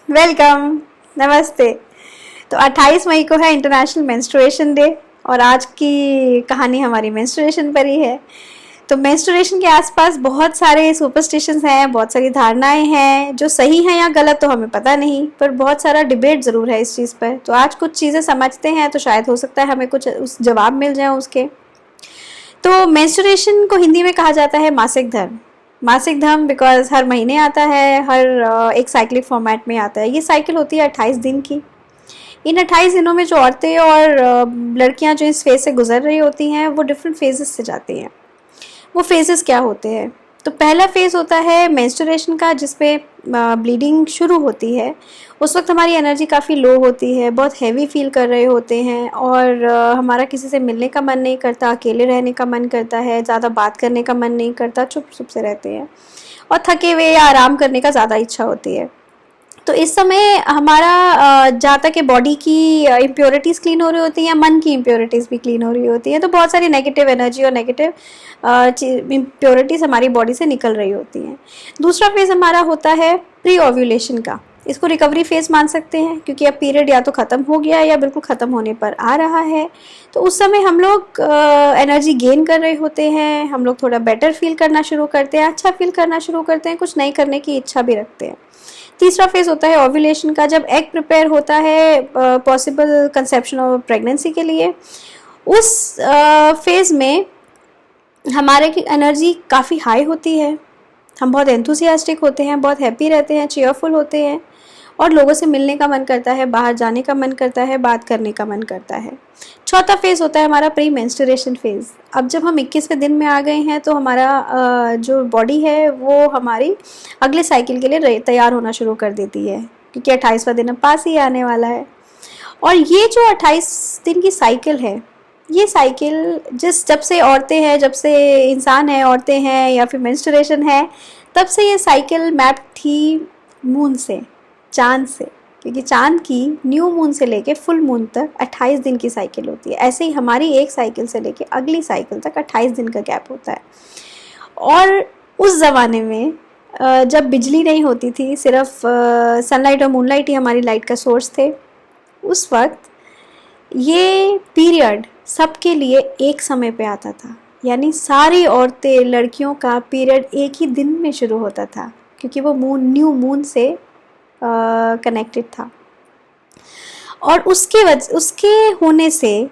Welcome. नमस्ते। तो 28 मई को है इंटरनेशनल मेंस्ट्रुएशन डे और आज की कहानी हमारी मेंस्ट्रुएशन पर ही है। तो मेंस्ट्रुएशन के आसपास बहुत सारे सुपरस्टिशंस हैं, बहुत सारी धारणाएं हैं जो सही हैं या गलत तो हमें पता नहीं, पर बहुत सारा डिबेट ज़रूर है इस चीज़ पर। तो आज कुछ चीज़ें समझते हैं तो शायद हो सकता है हमें कुछ उस जवाब मिल जाए उसके। तो मेंस्ट्रुएशन को हिंदी में कहा जाता है मासिक धर्म। मासिक धर्म बिकॉज हर महीने आता है, हर एक साइक्लिक फॉर्मेट में आता है। ये साइकिल होती है 28 दिन की। इन 28 दिनों में जो औरतें और लड़कियां जो इस फेज से गुजर रही होती हैं वो डिफरेंट फेजेस से जाती हैं। वो फेजेस क्या होते हैं? तो पहला फेज़ होता है मेंस्ट्रुएशन का, जिसपे ब्लीडिंग शुरू होती है। उस वक्त हमारी एनर्जी काफ़ी लो होती है, बहुत हैवी फील कर रहे होते हैं और हमारा किसी से मिलने का मन नहीं करता, अकेले रहने का मन करता है, ज़्यादा बात करने का मन नहीं करता, चुप चुप से रहते हैं और थके हुए या आराम करने का ज़्यादा इच्छा होती है। तो इस समय हमारा जहाँ तक बॉडी की इम्प्योरिटीज़ क्लीन हो रही होती हैं, मन की इम्प्योरिटीज़ भी क्लीन हो रही होती हैं। तो बहुत सारी नेगेटिव एनर्जी और नेगेटिव इम्प्योरिटीज़ हमारी बॉडी से निकल रही होती हैं। दूसरा फेज़ हमारा होता है प्री ओव्यूलेशन का। इसको रिकवरी फेज़ मान सकते हैं क्योंकि अब पीरियड या तो ख़त्म हो गया या बिल्कुल ख़त्म होने पर आ रहा है। तो उस समय हम लोग एनर्जी गेन कर रहे होते हैं, हम लोग थोड़ा बेटर फील करना शुरू करते हैं, अच्छा फील करना शुरू करते हैं, कुछ नई करने की इच्छा भी रखते हैं। तीसरा फेज़ होता है ओव्यूलेशन का, जब एग प्रिपेयर होता है पॉसिबल कंसेप्शन ऑफ प्रेगनेंसी के लिए। उस फेज़ में हमारे की एनर्जी काफ़ी हाई होती है, हम बहुत एंथुसियास्टिक होते हैं, बहुत हैप्पी रहते हैं, चेयरफुल होते हैं और लोगों से मिलने का मन करता है, बाहर जाने का मन करता है, बात करने का मन करता है। चौथा फेज़ होता है हमारा प्री मेंस्ट्रुएशन फेज़। अब जब हम 21वें दिन में आ गए हैं तो हमारा जो बॉडी है वो हमारी अगले साइकिल के लिए तैयार होना शुरू कर देती है क्योंकि 28वां दिन अब पास ही आने वाला है। और ये जो 28 दिन की साइकिल है, ये साइकिल जब से औरतें हैं, जब से इंसान है, औरतें हैं या फिर मेंस्ट्रुएशन है, तब से ये साइकिल मैप थी मून से, चाँद से, क्योंकि चाँद की न्यू मून से लेके फुल मून तक 28 दिन की साइकिल होती है। ऐसे ही हमारी एक साइकिल से लेके अगली साइकिल तक 28 दिन का गैप होता है। और उस ज़माने में जब बिजली नहीं होती थी, सिर्फ सनलाइट और मूनलाइट ही हमारी लाइट का सोर्स थे, उस वक्त ये पीरियड सबके लिए एक समय पे आता था। यानी सारी औरतें, लड़कियों का पीरियड एक ही दिन में शुरू होता था क्योंकि वो न्यू मून से कनेक्टेड था। और उसके होने से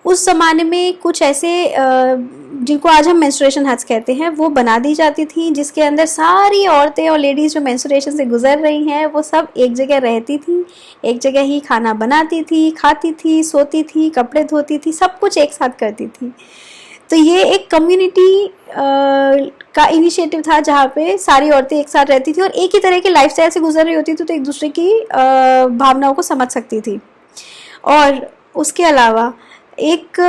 उस ज़माने में कुछ ऐसे जिनको आज हम मेंस्ट्रुएशन हट्स कहते हैं वो बना दी जाती थी, जिसके अंदर सारी औरतें और लेडीज़ जो मेंस्ट्रुएशन से गुजर रही हैं वो सब एक जगह रहती थी, एक जगह ही खाना बनाती थी, खाती थी, सोती थी, कपड़े धोती थी, सब कुछ एक साथ करती थी। तो ये एक कम्युनिटी का इनिशिएटिव था जहाँ पे सारी औरतें एक साथ रहती थी और एक ही तरह के लाइफस्टाइल से गुजर रही होती थी, तो एक दूसरे की भावनाओं को समझ सकती थी। और उसके अलावा एक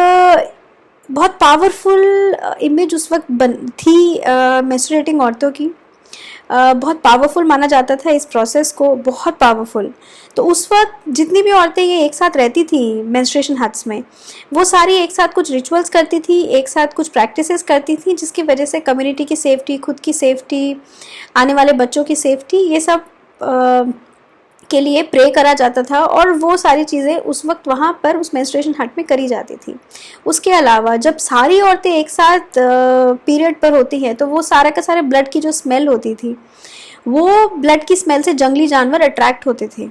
बहुत पावरफुल इमेज उस वक्त थी मेंस्ट्रुएटिंग औरतों की। बहुत पावरफुल माना जाता था इस प्रोसेस को, बहुत पावरफुल। तो उस वक्त जितनी भी औरतें ये एक साथ रहती थी मेंस्ट्रुएशन हट्स में, वो सारी एक साथ कुछ रिचुअल्स करती थी, एक साथ कुछ प्रैक्टिसेस करती थी, जिसकी वजह से कम्युनिटी की सेफ्टी, खुद की सेफ्टी, आने वाले बच्चों की सेफ्टी, ये सब के लिए प्रे करा जाता था। और वो सारी चीज़ें उस वक्त वहाँ पर उस मेंस्ट्रुएशन हट में करी जाती थी। उसके अलावा जब सारी औरतें एक साथ पीरियड पर होती हैं तो वो सारा का सारा ब्लड की जो स्मेल होती थी, वो ब्लड की स्मेल से जंगली जानवर अट्रैक्ट होते थे।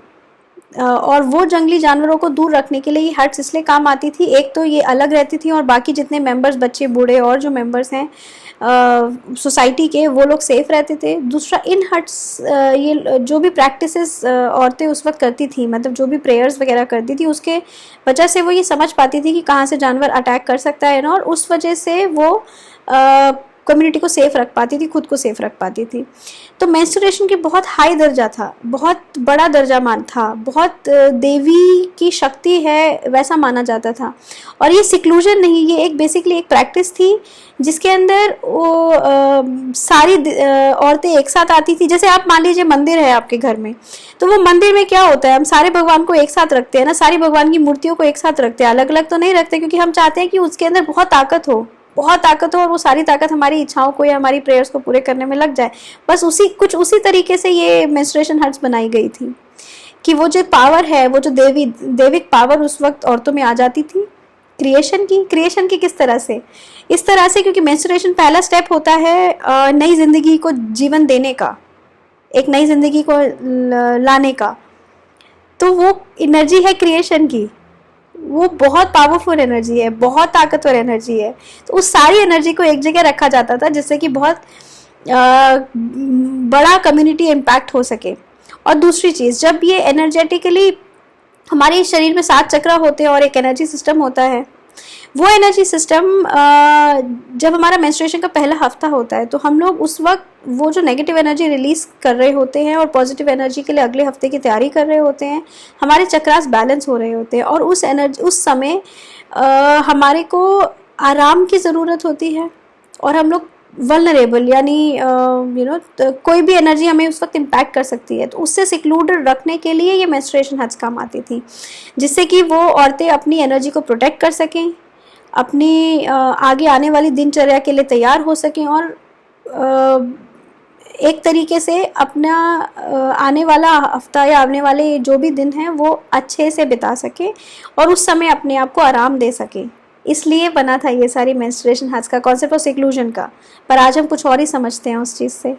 और वो जंगली जानवरों को दूर रखने के लिए ये हट्स इसलिए काम आती थी। एक तो ये अलग रहती थी और बाकी जितने मेंबर्स, बच्चे, बूढ़े और जो मेंबर्स हैं सोसाइटी के, वो लोग सेफ रहते थे। दूसरा, इन हट्स ये जो भी प्रैक्टिसेस औरतें उस वक्त करती थी, मतलब जो भी प्रेयर्स वगैरह करती थी, उसके वजह से वो ये समझ पाती थी कि कहाँ से जानवर अटैक कर सकता है ना, और उस वजह से वो कम्युनिटी को सेफ रख पाती थी, खुद को सेफ रख पाती थी। तो मेंस्ट्रुएशन की बहुत हाई दर्जा था, बहुत बड़ा दर्जा मान था, बहुत देवी की शक्ति है वैसा माना जाता था। और ये सिक्लूजन नहीं, ये एक बेसिकली एक प्रैक्टिस थी जिसके अंदर वो सारी औरतें एक साथ आती थी। जैसे आप मान लीजिए मंदिर है आपके घर में, तो वो मंदिर में क्या होता है, हम सारे भगवान को एक साथ रखते हैं ना, सारी भगवान की मूर्तियों को एक साथ रखते हैं, अलग अलग तो नहीं रखते, क्योंकि हम चाहते हैं कि उसके अंदर बहुत ताकत हो, बहुत ताकत हो और वो सारी ताकत हमारी इच्छाओं को या हमारी प्रेयर्स को पूरे करने में लग जाए। बस उसी तरीके से ये मेंस्ट्रुएशन हर्ब्स बनाई गई थी कि वो जो पावर है, वो जो देविक पावर उस वक्त औरतों में आ जाती थी क्रिएशन की किस तरह से, इस तरह से, क्योंकि मेंस्ट्रुएशन पहला स्टेप होता है नई जिंदगी को जीवन देने का, एक नई जिंदगी को लाने का। तो वो एनर्जी है क्रिएशन की, वो बहुत पावरफुल एनर्जी है, बहुत ताकतवर एनर्जी है। तो उस सारी एनर्जी को एक जगह रखा जाता था जिससे कि बहुत बड़ा कम्युनिटी इम्पैक्ट हो सके। और दूसरी चीज़, जब ये एनर्जेटिकली हमारे शरीर में 7 चक्र होते हैं और एक एनर्जी सिस्टम होता है, वो एनर्जी सिस्टम जब हमारा मेंस्ट्रुएशन का पहला हफ्ता होता है तो हम लोग उस वक्त वो जो नेगेटिव एनर्जी रिलीज कर रहे होते हैं और पॉजिटिव एनर्जी के लिए अगले हफ्ते की तैयारी कर रहे होते हैं, हमारे चक्रास बैलेंस हो रहे होते हैं। और उस समय हमारे को आराम की ज़रूरत होती है और हम लोग वल्नरेबल, यानी कोई भी एनर्जी हमें उस वक्त इम्पैक्ट कर सकती है। तो उससे सिक्लूडेड रखने के लिए ये मेंस्ट्रुएशन हर्ब्स काम आती थी, जिससे कि वो औरतें अपनी एनर्जी को प्रोटेक्ट कर सकें, अपनी आगे आने वाली दिनचर्या के लिए तैयार हो सकें और एक तरीके से अपना आने वाला हफ्ता या आने वाले जो भी दिन हैं वो अच्छे से बिता सकें और उस समय अपने आप को आराम दे सकें। इसलिए बना था ये सारी मेंस्ट्रुएशन हर्ब्स का कॉन्सेप्ट और सिक्लूजन का। पर आज हम कुछ और ही समझते हैं उस चीज़ से।